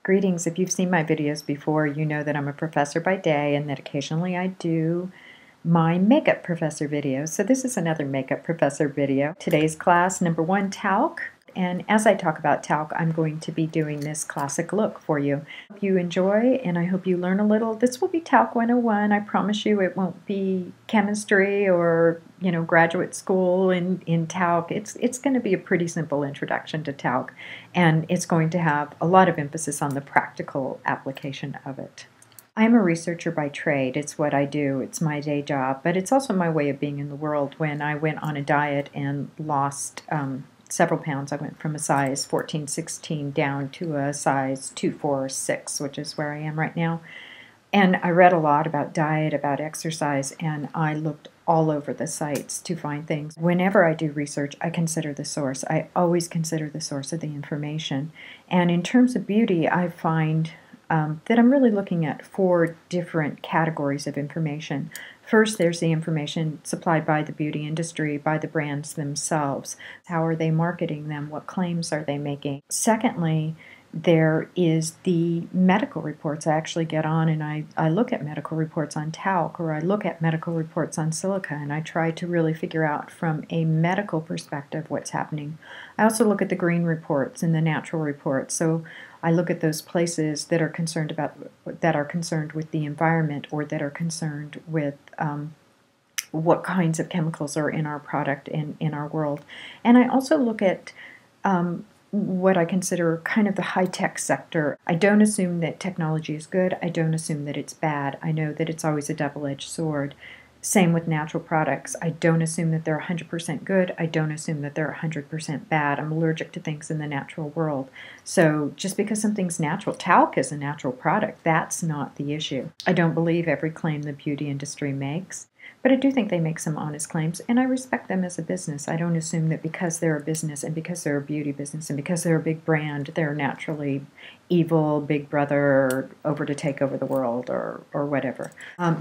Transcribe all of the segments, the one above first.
Greetings. If you've seen my videos before, you know that I'm a professor by day and that occasionally I do my makeup professor videos. So this is another makeup professor video. Today's class, number 1, talc. And as I talk about talc, I'm going to be doing this classic look for you. Hope you enjoy, and I hope you learn a little. This will be Talc 101. I promise you it won't be chemistry or, graduate school in talc. It's going to be a pretty simple introduction to talc, and it's going to have a lot of emphasis on the practical application of it. I'm a researcher by trade. It's what I do. It's my day job, but it's also my way of being in the world. When I went on a diet and lost several pounds, I went from a size 14, 16 down to a size 2, 4, 6, which is where I am right now. And I read a lot about diet, about exercise, and I looked all over the sites to find things. Whenever I do research, I consider the source. I always consider the source of the information. And in terms of beauty, I find that I'm really looking at 4 different categories of information. First, there's the information supplied by the beauty industry, by the brands themselves. How are they marketing them? What claims are they making? Secondly, there is the medical reports. I actually get on and I look at medical reports on talc, or I look at medical reports on silica, and I try to really figure out from a medical perspective what's happening. I also look at the green reports and the natural reports. So I look at those places that are concerned with the environment, or that are concerned with what kinds of chemicals are in our product and in our world. And I also look at what I consider kind of the high-tech sector. I don't assume that technology is good. I don't assume that it's bad. I know that it's always a double-edged sword. Same with natural products. I don't assume that they're 100% good. I don't assume that they're 100% bad. I'm allergic to things in the natural world. So just because something's natural, talc is a natural product, that's not the issue. I don't believe every claim the beauty industry makes, but I do think they make some honest claims, and I respect them as a business. I don't assume that because they're a business and because they're a beauty business and because they're a big brand, they're naturally evil, big brother, over to take over the world or whatever.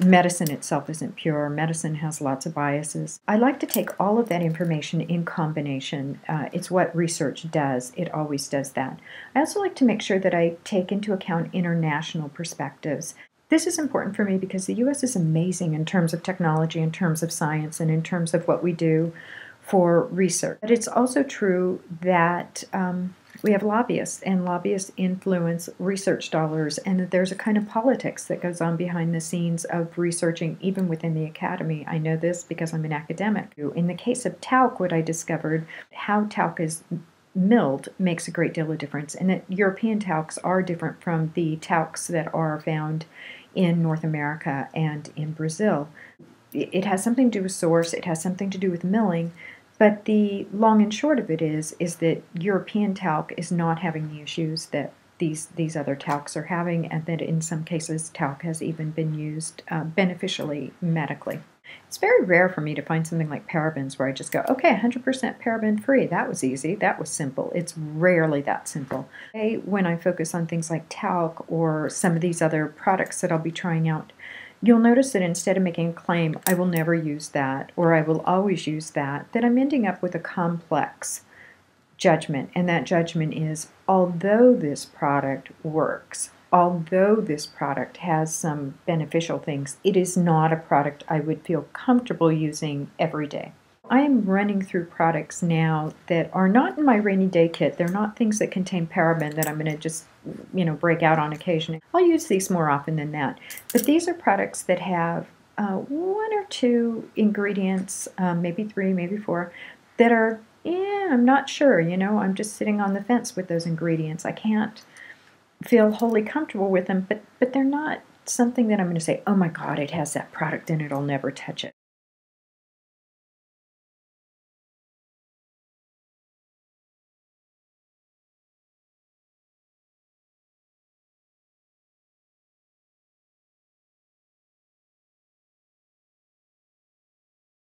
Medicine itself isn't pure. Medicine has lots of biases. I like to take all of that information in combination. It's what research does. It always does that. I also like to make sure that I take into account international perspectives. This is important for me because the U.S. is amazing in terms of technology, in terms of science, and in terms of what we do for research. But it's also true that we have lobbyists, and lobbyists influence research dollars, and that there's a kind of politics that goes on behind the scenes of researching, even within the academy. I know this because I'm an academic. In the case of talc, what I discovered, how talc is milled makes a great deal of difference, and that European talcs are different from the talcs that are found in North America and in Brazil. It has something to do with source, it has something to do with milling, but the long and short of it is that European talc is not having the issues that these other talcs are having, and that in some cases talc has even been used beneficially medically. It's very rare for me to find something like parabens where I just go, okay, 100% paraben-free. That was easy. That was simple. It's rarely that simple. When I focus on things like talc or some of these other products that I'll be trying out, you'll notice that instead of making a claim, I will never use that, or I will always use that I'm ending up with a complex judgment. And that judgment is, although this product works, although this product has some beneficial things, it is not a product I would feel comfortable using every day. I am running through products now that are not in my rainy day kit. They're not things that contain paraben that I'm going to just, break out on occasion. I'll use these more often than that. But these are products that have 1 or 2 ingredients, maybe 3, maybe 4, that are, I'm not sure, I'm just sitting on the fence with those ingredients. I can't feel wholly comfortable with them, but they're not something that I'm going to say, oh my God, it has that product in it, I'll never touch it.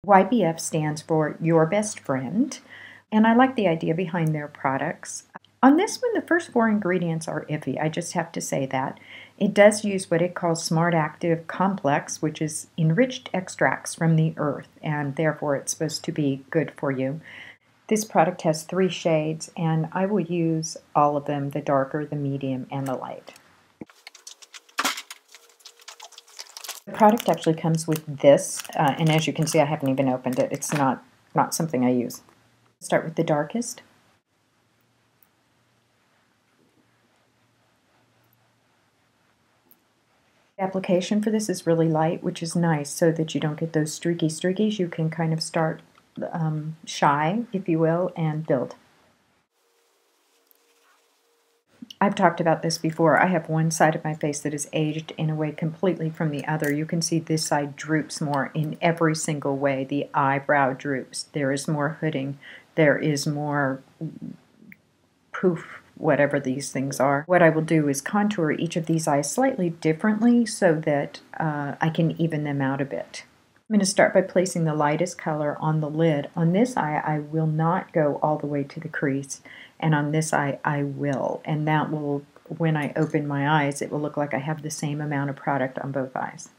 YBF stands for Your Best Friend, and I like the idea behind their products. On this one, the first 4 ingredients are iffy. I just have to say that. It does use what it calls Smart Active Complex, which is enriched extracts from the earth, and therefore it's supposed to be good for you. This product has 3 shades, and I will use all of them, the darker, the medium, and the light. The product actually comes with this, and as you can see, I haven't even opened it. It's not something I use. Start with the darkest. The application for this is really light, which is nice so that you don't get those streaky streakies. You can kind of start shy, if you will, and build. I've talked about this before. I have one side of my face that is aged in a way completely from the other. You can see this side droops more in every single way. The eyebrow droops. There is more hooding. There is more poof, whatever these things are. What I will do is contour each of these eyes slightly differently so that I can even them out a bit. I'm going to start by placing the lightest color on the lid. On this eye, I will not go all the way to the crease, and on this eye, I will. And that will, when I open my eyes, it will look like I have the same amount of product on both eyes.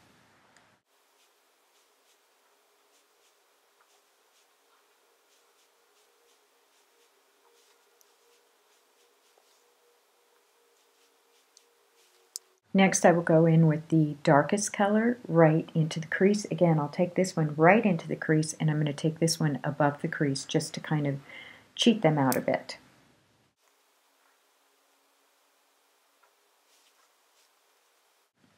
Next, I will go in with the darkest color right into the crease. Again, I'll take this one right into the crease, and I'm going to take this one above the crease just to kind of cheat them out a bit.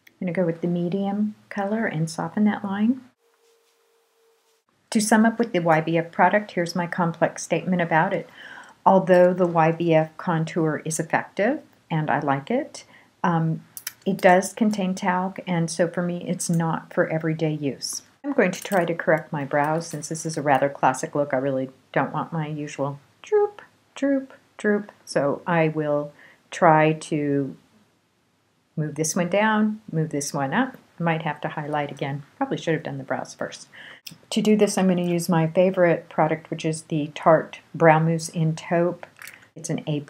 I'm going to go with the medium color and soften that line. To sum up with the YBF product, here's my complex statement about it. Although the YBF contour is effective, and I like it, it does contain talc, and so for me it's not for everyday use. I'm going to try to correct my brows since this is a rather classic look. I really don't want my usual droop, droop, droop. So I will try to move this one down, move this one up. I might have to highlight again. Probably should have done the brows first. To do this, I'm going to use my favorite product, which is the Tarte Brow Mousse in Taupe. It's an A+++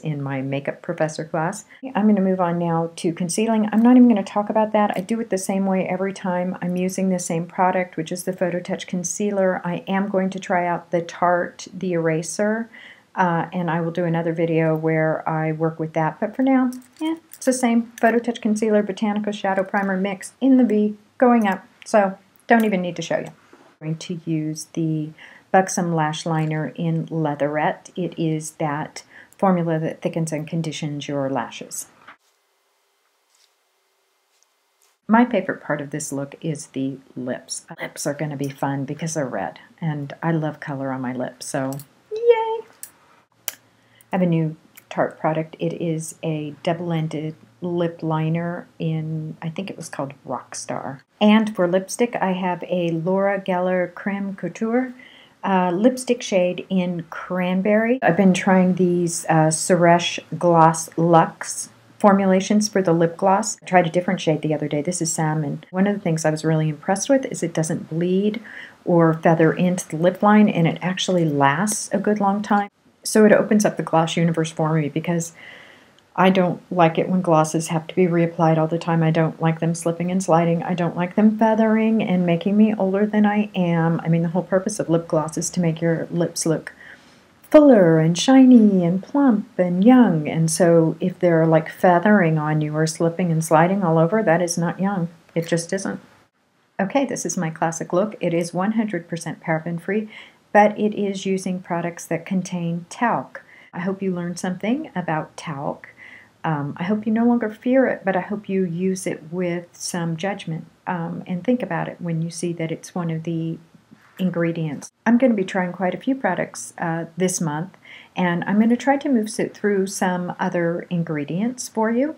in my makeup professor class. I'm going to move on now to concealing. I'm not even going to talk about that. I do it the same way every time. I'm using the same product, which is the Photo Touch Concealer. I am going to try out the Tarte, the eraser, and I will do another video where I work with that. But for now, it's the same Photo Touch Concealer, Botanical Shadow Primer mix in the V, going up. So don't even need to show you. I'm going to use the Buxom Lash Liner in Leatherette. It is that formula that thickens and conditions your lashes. My favorite part of this look is the lips. My lips are going to be fun because they're red, and I love color on my lips, so yay! I have a new Tarte product. It is a double-ended lip liner in, I think it was called Rockstar. And for lipstick, I have a Laura Geller Creme Couture lipstick shade in Cranberry. I've been trying these Suresh Gloss Luxe formulations for the lip gloss. I tried a different shade the other day. This is Salmon. One of the things I was really impressed with is it doesn't bleed or feather into the lip line, and it actually lasts a good long time. So it opens up the gloss universe for me because I don't like it when glosses have to be reapplied all the time. I don't like them slipping and sliding. I don't like them feathering and making me older than I am. I mean, the whole purpose of lip gloss is to make your lips look fuller and shiny and plump and young. And so if they're like feathering on you or slipping and sliding all over, that is not young. It just isn't. Okay, this is my classic look. It is 100% paraben-free, but it is using products that contain talc. I hope you learned something about talc. I hope you no longer fear it, but I hope you use it with some judgment and think about it when you see that it's one of the ingredients. I'm going to be trying quite a few products this month, and I'm going to try to move through some other ingredients for you.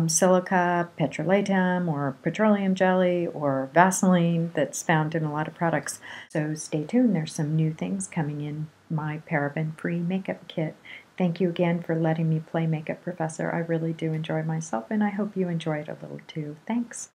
Silica, petrolatum, or petroleum jelly, or Vaseline that's found in a lot of products. So stay tuned. There's some new things coming in my paraben-free makeup kit. Thank you again for letting me play Makeup Professor. I really do enjoy myself, and I hope you enjoy it a little too. Thanks.